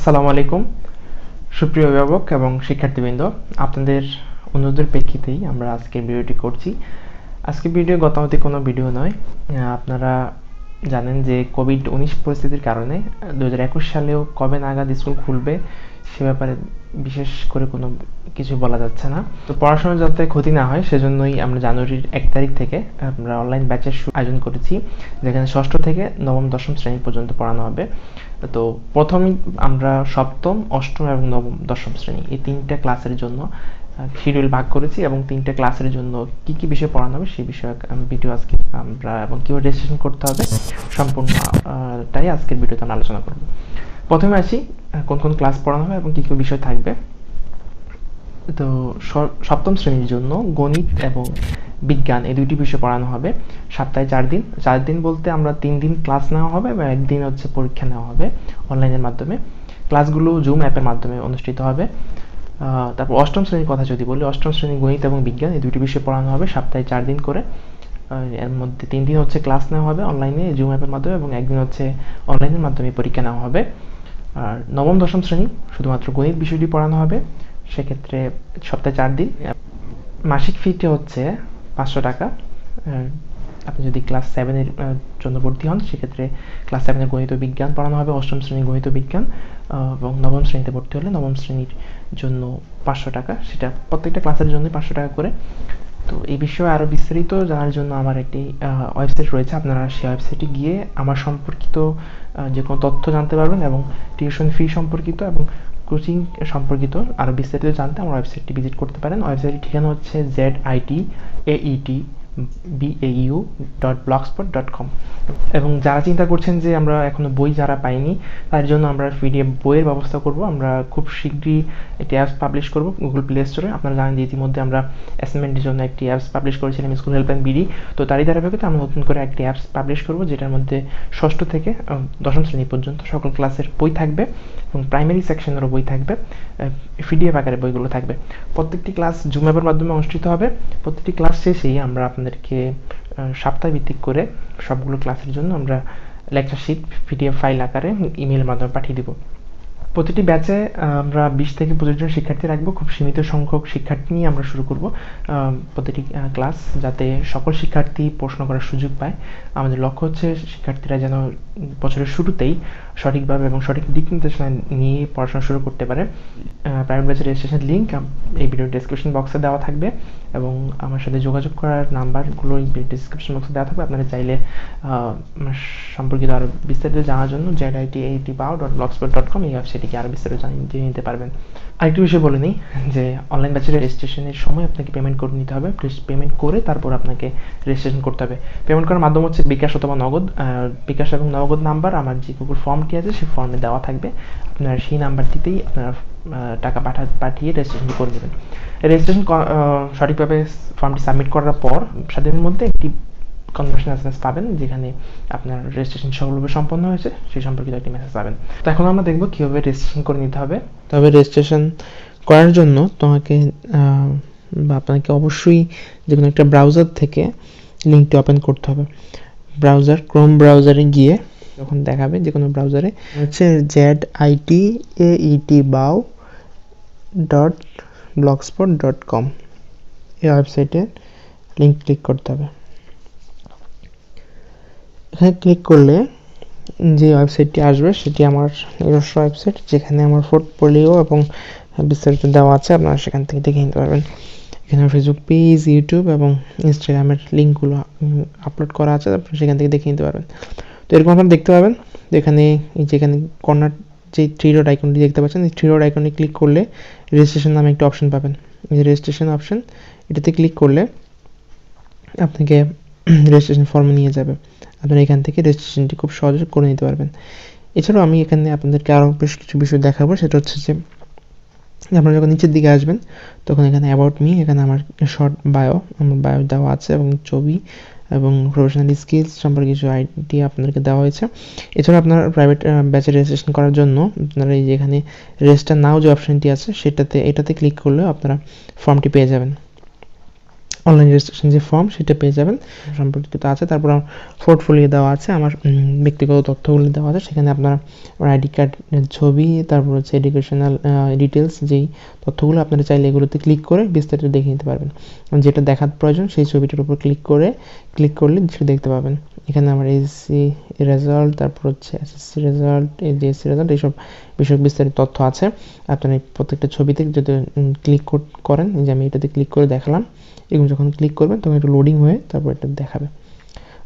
আসসালামু আলাইকুম সুপ্রিয় অভিভাবক এবং শিক্ষার্থীবৃন্দ, আপনাদের অনুরোধের প্রেক্ষিতেই আমরা আজকের ভিডিওটি করছি। আজকের ভিডিও গতানুগতিক কোনো ভিডিও নয়। আপনারা জানেন যে কোভিড-19 পরিস্থিতির কারণে 2021 সালেও কবে নাগাদ স্কুল খুলবে সে ব্যাপারে বিশেষ করে কোনো কিছু বলা যাচ্ছে না। তো পড়াশোনা যাতে ক্ষতি না হয় সেজন্যই আমরা জানুয়ারির 1 তারিখ থেকে আমরা অনলাইন ব্যাচের আয়োজন করেছি, যেখানে ষষ্ঠ থেকে নবম দশম শ্রেণী পর্যন্ত পড়ানো হবে। তো প্রথমেই আমরা সপ্তম, অষ্টম এবং নবম দশম শ্রেণী এই তিনটা ক্লাসের জন্য শিডিউল ভাগ করেছি এবং তিনটা ক্লাসের জন্য কি কি বিষয় পড়ানো হবে সেই বিষয়ে ভিডিও আজকে আমরা এবং কীভাবে রেজিস্ট্রেশন করতে হবে সম্পূর্ণটাই আজকের ভিডিওতে আমরা আলোচনা করব। প্রথমে আসি কোন কোন ক্লাস পড়ানো হবে এবং কী কী বিষয় থাকবে। তো সপ্তম শ্রেণীর জন্য গণিত এবং বিজ্ঞান এই দুইটি বিষয় পড়ানো হবে সপ্তাহে 4 দিন বলতে আমরা 3 দিন ক্লাস নেওয়া হবে এবং একদিন হচ্ছে পরীক্ষা নেওয়া হবে অনলাইনের মাধ্যমে। ক্লাসগুলো জুম অ্যাপের মাধ্যমে অনুষ্ঠিত হবে। তারপর অষ্টম শ্রেণীর কথা যদি বলি, অষ্টম শ্রেণী গণিত এবং বিজ্ঞান এই দুইটি বিষয় পড়ানো হবে সপ্তাহে 4 দিন করে। এর মধ্যে 3 দিন হচ্ছে ক্লাস নেওয়া হবে অনলাইনে জুম অ্যাপের মাধ্যমে এবং একদিন হচ্ছে অনলাইনের মাধ্যমে পরীক্ষা নেওয়া হবে। আর নবম দশম শ্রেণী শুধুমাত্র গণিত বিষয়টি পড়ানো হবে, সেক্ষেত্রে সপ্তাহে 4 দিন। মাসিক ফিটি হচ্ছে 500 টাকা। আপনি যদি ক্লাস 7-এর জন্য ভর্তি হন সেক্ষেত্রে ক্লাস 7-এর গণিত বিজ্ঞান পড়ানো হবে, অষ্টম শ্রেণীর গণিত বিজ্ঞান, এবং নবম শ্রেণীতে ভর্তি হলে নবম শ্রেণীর জন্য 500 টাকা, সেটা প্রত্যেকটা ক্লাসের জন্য 500 টাকা করে। তো এই বিষয়ে আরও বিস্তারিত জানার জন্য আমার একটি ওয়েবসাইট রয়েছে, আপনারা সেই ওয়েবসাইটে গিয়ে আমার সম্পর্কিত যে কোনো তথ্য জানতে পারবেন এবং টিউশন ফি সম্পর্কিত এবং কোচিং সম্পর্কিত আরও বিস্তারিত জানতে আমার ওয়েবসাইটটি ভিজিট করতে পারেন। ওয়েবসাইটের ঠিকানা হচ্ছে zitaetbau.blogspot.com। এবং যারা চিন্তা করছেন যে আমরা এখনো বই যারা পাইনি তার জন্য আমরা পিডিএফ বইয়ের ব্যবস্থা করব। আমরা খুব শীঘ্রই একটি অ্যাপস পাবলিশ করব গুগল প্লে স্টোরে। আপনারা জানেন যে ইতিমধ্যে আমরা অ্যাসাইনমেন্টের জন্য একটি অ্যাপস পাবলিশ করেছিলাম স্কুল হেল্পলাইন বিডি। তো তারই ধারাবাহিকতা আমরা নতুন করে একটি অ্যাপস পাবলিশ করব যেটার মধ্যে ষষ্ঠ থেকে দশম শ্রেণী পর্যন্ত সকল ক্লাসের বই থাকবে এবং প্রাইমারি সেকশনেরও বই থাকবে, পিডিএফ আকারে বইগুলো থাকবে। প্রত্যেকটি ক্লাস জুম অ্যাপের মাধ্যমে অনুষ্ঠিত হবে। প্রত্যেকটি ক্লাস শেষেই আমরা আপনাদেরকে সপ্তাহভিত্তিক করে সবগুলো ক্লাসের জন্য আমরা লেকচার শিট পিডিএফ ফাইল আকারে ইমেইলের মাধ্যমে পাঠিয়ে দেব। প্রতিটি ব্যাচে আমরা 20 থেকে 25 জন শিক্ষার্থী রাখবো। খুব সীমিত সংখ্যক শিক্ষার্থী নিয়ে আমরা শুরু করব প্রতিটি ক্লাস, যাতে সকল শিক্ষার্থী প্রশ্ন করার সুযোগ পায়। আমাদের লক্ষ্য হচ্ছে শিক্ষার্থীরা যেন বছরের শুরুতেই সঠিকভাবে এবং সঠিক দিক নির্দেশনা নিয়ে পড়াশোনা শুরু করতে পারে। প্রাইভেট ব্যাচের রেজিস্ট্রেশন লিঙ্ক এই ভিডিওর ডেসক্রিপশন বক্সে দেওয়া থাকবে এবং আমার সাথে যোগাযোগ করার নাম্বারগুলো এই ডিসক্রিপশন বক্সে দেওয়া থাকবে। আপনারা চাইলে সম্পর্কিত আরও বিস্তারিত জানার জন্য zitaetbau.blogspot.com এই ওয়েবসাইটটিকে আরও বিস্তারিত জেনে নিতে পারবেন। আরেকটি বিষয় বলে নিই যে অনলাইন ব্যাচের রেজিস্ট্রেশনের সময় আপনাকে পেমেন্ট করে নিতে হবে। পেমেন্ট করে তারপর আপনাকে রেজিস্ট্রেশন করতে হবে। পেমেন্ট করার মাধ্যম হচ্ছে বিকাশ অথবা নগদ। বিকাশ এবং নগদ নাম্বার আমার যে গুগল ফর্মটি আছে সেই ফর্মে দেওয়া থাকবে। আপনার সেই নাম্বারটিতেই আপনারা টাকা পাঠিয়ে রেজিস্ট্রেশন করে দেবেন। রেজিস্ট্রেশন সঠিকভাবে ফর্মটি সাবমিট করার পর 7 দিনের মধ্যে একটি কনভার্সন এসএমএস পাবেন যেখানে আপনার রেজিস্ট্রেশন সফলভাবে সম্পন্ন হয়েছে সেই সম্পর্কিত একটি মেসেজ পাবেন। তো এখন আমরা দেখব কীভাবে রেজিস্ট্রেশন করে নিতে হবে। তবে রেজিস্ট্রেশন করার জন্য আপনাকে অবশ্যই যে কোনো একটা ব্রাউজার থেকে লিঙ্কটি ওপেন করতে হবে। ক্রোম ব্রাউজারে গিয়ে যখন দেখাবে যে কোনো ব্রাউজারে হচ্ছে zitaetbau.blogspot.com এই ওয়েবসাইটে লিঙ্ক ক্লিক করতে হবে। এখানে ক্লিক করলে যে ওয়েবসাইটটি আসবে সেটি আমার নিজস্ব ওয়েবসাইট, যেখানে আমার পোর্টফোলিও এবং বিস্তারিত দেওয়া আছে। আপনারা সেখান থেকে দেখে নিতে পারবেন। এখানে ফেসবুক পেজ, ইউটিউব এবং ইনস্টাগ্রামের লিঙ্কগুলো আপলোড করা আছে, আপনি সেখান থেকে দেখে নিতে পারবেন। তো এরকম আপনারা দেখতে পাবেন যেখানে কর্নার যে 3 ডট আইকনটি দেখতে পাচ্ছেন, এই 3 ডট আইকনে ক্লিক করলে রেজিস্ট্রেশন নামে একটা অপশন পাবেন। এই যে রেজিস্ট্রেশন অপশন, এটাতে ক্লিক করলে আপনাকে রেজিস্ট্রেশন ফর্মে নিয়ে যাবে। আপনারা এখান থেকে রেজিস্ট্রেশনটি খুব সহজে করে নিতে পারবেন। এছাড়াও আমি এখানে আপনাদেরকে আরও বেশ কিছু বিষয় দেখাবো। সেটা হচ্ছে যে আপনারা যখন নিচের দিকে আসবেন তখন এখানে অ্যাবাউট মি, এখানে আমার শর্ট আমার বায়ো দেওয়া আছে এবং ছবি এবং প্রফেশনাল স্কিলস সম্পর্কে কিছু আইডিয়া আপনাদেরকে দেওয়া হয়েছে। এছাড়া আপনার প্রাইভেট ব্যাচে রেজিস্ট্রেশন করার জন্য আপনারা এই যে এখানে রেজিস্টার নাও যে অপশনটি আছে এটাতে ক্লিক করলেও আপনারা ফর্মটি পেয়ে যাবেন। অনলাইন রেজিস্ট্রেশন যে ফর্ম সেটা পেয়ে যাবেন, সম্পর্কিত আছে। তারপর আমার পোর্টফোলিও দেওয়া আছে, আমার ব্যক্তিগত তথ্যগুলো দেওয়া আছে। সেখানে আপনার আইডি কার্ডের ছবি, তারপর হচ্ছে এডুকেশনাল ডিটেলস, যেই তথ্যগুলো আপনারা চাইলে এগুলোতে ক্লিক করে বিস্তারিত দেখে নিতে পারবেন। যেটা দেখার প্রয়োজন সেই ছবিটার উপর ক্লিক করলে সেটা দেখতে পাবেন। এখানে আমার এসএসসি রেজাল্ট, তারপর হচ্ছে এসএসসি রেজাল্ট, জেএসসি রেজাল্ট, এইসব বিষয়ক বিস্তারিত তথ্য আছে। আপনারা প্রত্যেকটা ছবিতে যদি ক্লিক করেন, যে আমি এটাতে ক্লিক করে দেখালাম, এগুলো যখন ক্লিক করবেন তখন একটু লোডিং হয়ে তারপর এটা দেখাবে।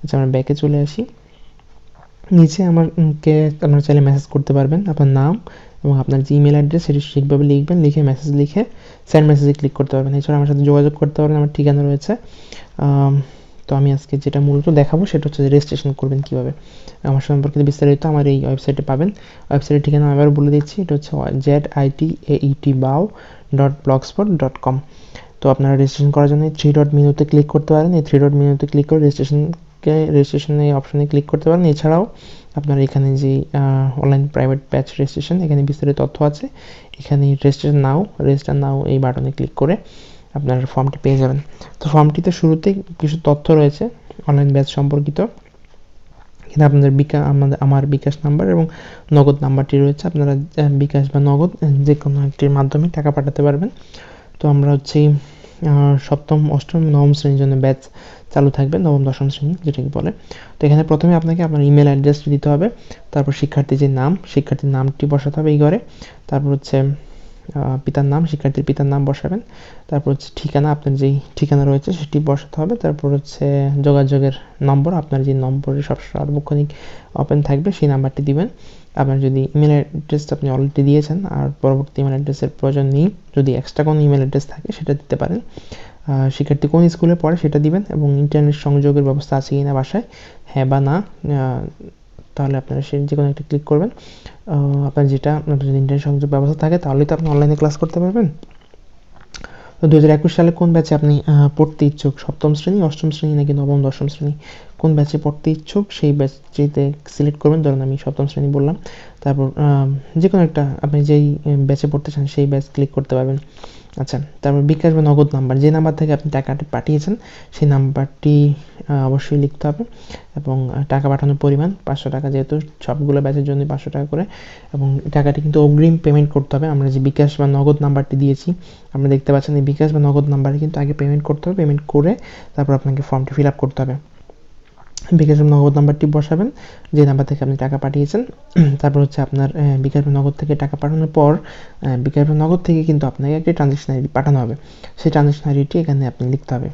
আচ্ছা, আমরা ব্যাকে চলে আসি। নিচে আপনারা চাইলে মেসেজ করতে পারবেন, আপনার নাম এবং আপনার যে ইমেল অ্যাড্রেস সেটি ঠিকভাবে লিখবেন, লিখে সেন্ড মেসেজে ক্লিক করতে পারবেন। এছাড়া আমার সাথে যোগাযোগ করতে পারবেন, আমার ঠিকানা রয়েছে। তো আমি আজকে যেটা মূলত দেখাবো সেটা হচ্ছে রেজিস্ট্রেশন করবেন কীভাবে। আমার সম্পর্কিত বিস্তারিত আমার এই ওয়েবসাইটে পাবেন। ওয়েবসাইটের ঠিকানা আবার বলে দিচ্ছি, এটা হচ্ছে zitaetbow.blogspot.com। তো আপনারা রেজিস্ট্রেশন করার জন্য 3 ডট মেনুতে ক্লিক করতে পারেন। এই 3 ডট মেনুতে ক্লিক করে রেজিস্ট্রেশন এই অপশনে ক্লিক করতে পারেন। এছাড়াও আপনার এখানে যে অনলাইন প্রাইভেট ব্যাচ রেজিস্ট্রেশন, এখানে বিস্তারিত তথ্য আছে। এখানে রেজিস্টার নাও এই বাটনে ক্লিক করে আপনার ফর্মটি পেয়ে যাবেন। তো ফর্মটিতে শুরুতে কিছু তথ্য রয়েছে অনলাইন ব্যাচ সম্পর্কিত। এখানে আপনাদের আমার বিকাশ নাম্বার এবং নগদ নাম্বারটি রয়েছে। আপনারা বিকাশ বা নগদ যে কোনো একটির মাধ্যমে টাকা পাঠাতে পারবেন। তো আমরা হচ্ছে সপ্তম, অষ্টম, নবম শ্রেণীর জন্য ব্যাচ চালু থাকবে, নবম, দশম শ্রেণী যেটাকে বলে। তো এখানে প্রথমে আপনাকে আপনার ইমেল অ্যাড্রেসটি দিতে হবে, তারপর শিক্ষার্থীর নামটি বসাতে হবে এই ঘরে। তারপর হচ্ছে পিতার নাম, শিক্ষার্থীর পিতার নাম বসাবেন। তারপর হচ্ছে ঠিকানা, আপনার যেই ঠিকানা রয়েছে সেটি বসাতে হবে। তারপর হচ্ছে যোগাযোগের নম্বর, আপনার যে নম্বরে সবসময় সার্বক্ষণিক ওপেন থাকবে সেই নাম্বারটি দিবেন। আপনার যদি ইমেল অ্যাড্রেসটা আপনি অলরেডি দিয়েছেন আর পরবর্তী ইমেল অ্যাড্রেসের প্রয়োজন নেই, যদি এক্সট্রা কোনো ইমেল অ্যাড্রেস থাকে সেটা দিতে পারেন। শিক্ষার্থী কোন স্কুলে পড়ে সেটা দিবেন এবং ইন্টারনেট সংযোগের ব্যবস্থা আছে কিনা বাসায়, হ্যাঁ বা না, তাহলে আপনারা যে কোনো একটা ক্লিক করবেন। আপনার যদি ইন্টারনেট সংযোগ ব্যবস্থা থাকে তাহলেই তো আপনি অনলাইনে ক্লাস করতে পারবেন। তো 2021 সালে কোন ব্যাচে আপনি পড়তে ইচ্ছুক, সপ্তম শ্রেণী, অষ্টম শ্রেণী নাকি নবম, দশম শ্রেণী, কোন ব্যাচে পড়তে ইচ্ছুক সেই ব্যাচটিতে সিলেক্ট করবেন। ধরুন আমি সপ্তম শ্রেণী বললাম। তারপর যে কোনো একটা আপনি যেই ব্যাচে পড়তে চান সেই ব্যাচ ক্লিক করতে পারবেন। আচ্ছা, তারপর বিকাশ বা নগদ নাম্বার, যে নাম্বার থেকে আপনি টাকাটি পাঠিয়েছেন সেই নাম্বারটি অবশ্যই লিখতে হবে এবং টাকা পাঠানোর পরিমাণ 500 টাকা, যেহেতু সবগুলো ব্যাচের জন্য 500 টাকা করে, এবং টাকাটি কিন্তু অগ্রিম পেমেন্ট করতে হবে। আমরা যে বিকাশ বা নগদ নাম্বারটি দিয়েছি, আপনি দেখতে পাচ্ছেন এই বিকাশ বা নগদ নাম্বারে কিন্তু আগে পেমেন্ট করতে হবে। পেমেন্ট করে তারপর আপনাকে ফর্মটি ফিল আপ করতে হবে। বিকাশ বা নগদ নাম্বারটি বসাবেন, যে নাম্বার থেকে আপনি টাকা পাঠিয়েছেন। তারপর হচ্ছে আপনার বিকাশ বা নগদ থেকে টাকা পাঠানোর পর বিকাশ বা নগদ থেকে কিন্তু আপনাকে একটি ট্রানজ্যাকশন আইডি পাঠানো হবে। সেই ট্রানজ্যাকশন আইডিটি এখানে আপনি লিখতে হবে।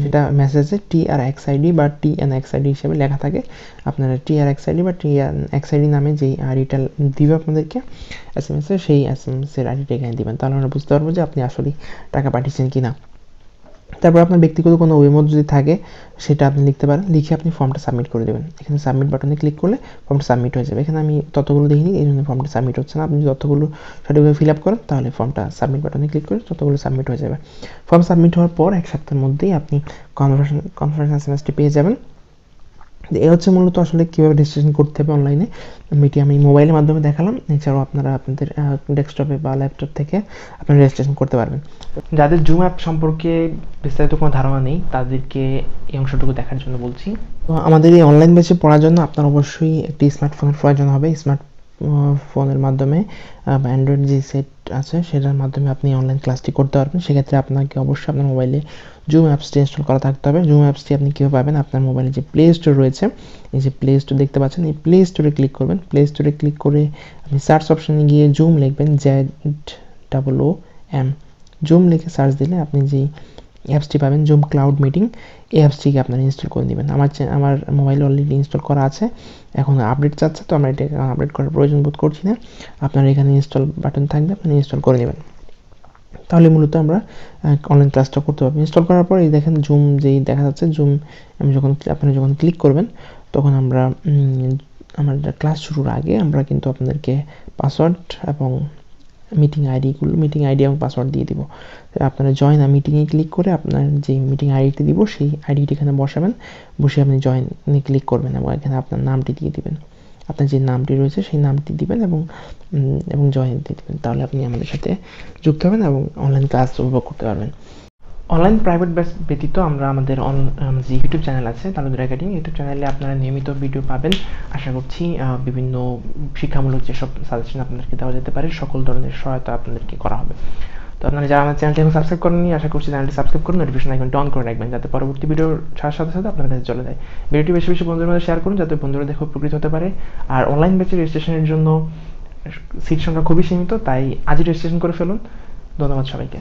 সেটা মেসেজে TRXID বা TNXID হিসেবে লেখা থাকে। আপনারা TRXID বা TNXID নামে যেই আইডিটা দিবে আপনাদেরকে SMS-এ, সেই SMS-এর আইডিটা এখানে দিবেন। তাহলে আমরা বুঝতে পারবো যে আপনি আসলেই টাকা পাঠিয়েছেন কিনা। তারপর আপনার ব্যক্তিগত কোনো অভিমত যদি থাকে সেটা আপনি লিখতে পারেন, লিখে আপনি ফর্মটা সাবমিট করে দেবেন। এখানে সাবমিট বাটনে ক্লিক করলে ফর্মটা সাবমিট হয়ে যাবে। এখানে আমি ততগুলো দেখিনি, এই জন্য ফর্মটা সাবমিট হচ্ছে না। আপনি যদি ততগুলো সঠিকভাবে ফিল আপ করেন তাহলে ফর্মটা সাবমিট বাটনে ক্লিক করে ততগুলো সাবমিট হয়ে যাবে। ফর্ম সাবমিট হওয়ার পর 1 সপ্তাহের মধ্যেই আপনি কনফারেন্স SMS-টি পেয়ে যাবেন। এই হচ্ছে মূলত আসলে কীভাবে রেজিস্ট্রেশন করতে হবে অনলাইনে। এটি আমি মোবাইলের মাধ্যমে দেখালাম। এছাড়াও আপনারা আপনাদের ডেস্কটপে বা ল্যাপটপ থেকে আপনারা রেজিস্ট্রেশন করতে পারবেন। যাদের জুম অ্যাপ সম্পর্কে বিস্তারিত কোনো ধারণা নেই তাদেরকে এই অংশটুকু দেখার জন্য বলছি। তো আমাদের এই অনলাইন ব্যাচে পড়ার জন্য আপনার অবশ্যই একটি স্মার্টফোনের প্রয়োজন হবে। ফোনের মাধ্যমে বা অ্যান্ড্রয়েড যে সেট আছে সেটার মাধ্যমে আপনি অনলাইন ক্লাসটি করতে পারবেন। সেক্ষেত্রে আপনাকে অবশ্যই আপনার মোবাইলে জুম অ্যাপসটি ইনস্টল করা থাকতে হবে। জুম অ্যাপসটি আপনি কীভাবে পাবেন, আপনার মোবাইলে যে প্লে স্টোর রয়েছে, এই যে প্লে স্টোর দেখতে পাচ্ছেন, এই প্লে স্টোরে ক্লিক করবেন। প্লে স্টোরে ক্লিক করে আপনি সার্চ অপশানে গিয়ে জুম লিখবেন, ZOOM, জুম লিখে সার্চ দিলে আপনি যেই অ্যাপসটি পাবেন, জুম ক্লাউড মিটিং, এই অ্যাপসটিকে আপনারা ইনস্টল করে নেবেন। আমার মোবাইলে অলরেডি ইনস্টল করা আছে, এখন আপডেট চাচ্ছে, তো আমরা এটা আপডেট করার প্রয়োজন বোধ করছি না। আপনার এখানে ইনস্টল বাটন থাকবে, আপনি ইনস্টল করে নেবেন। তাহলে মূলত আমরা অনলাইন ক্লাসটা করতে পারবো। ইনস্টল করার পর এই দেখেন জুম যেই দেখা যাচ্ছে, জুম আপনি যখন ক্লিক করবেন তখন আমার ক্লাস শুরুর আগে আমরা কিন্তু আপনাদেরকে পাসওয়ার্ড এবং মিটিং আইডি এবং পাসওয়ার্ড দিয়ে দিব। আপনারা জয়েন মিটিংয়ে ক্লিক করে আপনার যে মিটিং আইডিটি দিব সেই আইডিটি এখানে বসাবেন, বসে আপনি জয়েনে ক্লিক করবেন এবং এখানে আপনার নামটি দিয়ে দিবেন। আপনার যে নামটি রয়েছে সেই নামটি দিবেন এবং জয়েন দিয়ে দেবেন। তাহলে আপনি আমাদের সাথে যুক্ত হবেন এবং অনলাইন ক্লাস উপভোগ করতে পারবেন। অনলাইন প্রাইভেট ব্যাচ ব্যতীত আমরা আমাদের যে ইউটিউব চ্যানেল আছে তালুকদার একাডেমি, ইউটিউব চ্যানেলে আপনারা নিয়মিত ভিডিও পাবেন। আশা করছি বিভিন্ন শিক্ষামূলক যেসব সাজেশন আপনাদেরকে দেওয়া যেতে পারে সকল ধরনের সহায়তা আপনাদেরকে করা হবে। তো আপনারা যারা আমার চ্যানেলটি এখন সাবস্ক্রাইব করেননি, আশা করছি চ্যানেলটি সাবস্ক্রাইব করে নোটিফিকেশন আইকনটি অন করে রাখবেন, যাতে পরবর্তী ভিডিও ছাড়ার সাথে সাথে আপনার কাছে চলে যায়। ভিডিওটি বেশি বেশি বন্ধুদের মধ্যে শেয়ার করুন, যাতে বন্ধুরা দেখে উপকৃত হতে পারে। আর অনলাইন ব্যাচের রেজিস্ট্রেশনের জন্য সিট সংখ্যা খুবই সীমিত, তাই আজই রেজিস্ট্রেশন করে ফেলুন। ধন্যবাদ সবাইকে।